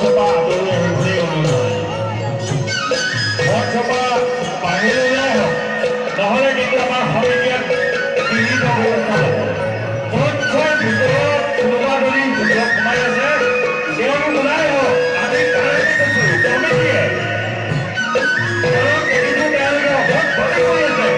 চপা আঁতৰি আহিবলৈ অনুৰোধ চপা বাহিৰলৈ আহক নহ'লে কিন্তু আমাৰ সমিতিয়ে বিহিত ব্যৱস্থা ল'ব মঞ্চৰ ভিতৰত কোনোবা যদি ভিতৰত সোমাই আছে তেওঁলোক ওলাই আহক আমি কাৰেণ্ট কৈছোঁ কমিটিয়ে দেখিছোঁ তেওঁলোকে অভ্যাস ক্ষতি কৰি আছে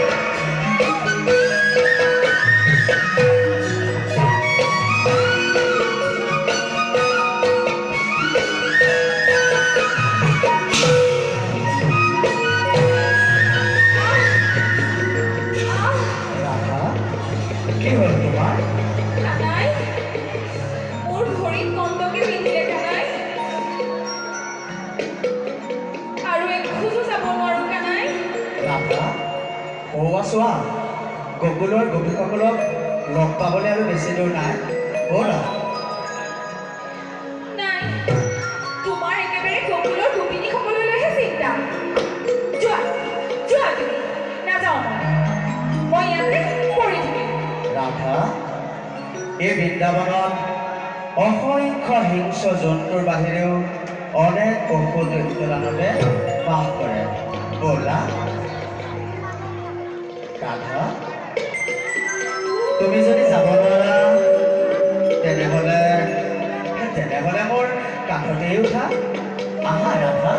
চোৱা গকুলৰ গোপীসকলক লগ পাবলৈ আৰু বেছি দূৰ নাই ব'লা নাই তোমাৰ একেবাৰে গকুলৰ গোপিনীসকললৈহে চিন্তা যোৱা যোৱা তুমি নাযাওঁ মই ইয়াতে পৰি থাকিম ৰাধা এই বৃন্দাবনত অসংখ্য হিংস্ৰ জন্তুৰ বাহিৰেও অনেক পশু দৈত্যদানৱে বাস কৰে ব'লা ৰাধা তুমি যদি যাব নোৱাৰা তেনেহ'লে মোৰ কাষতেই উঠা আহা ৰাধা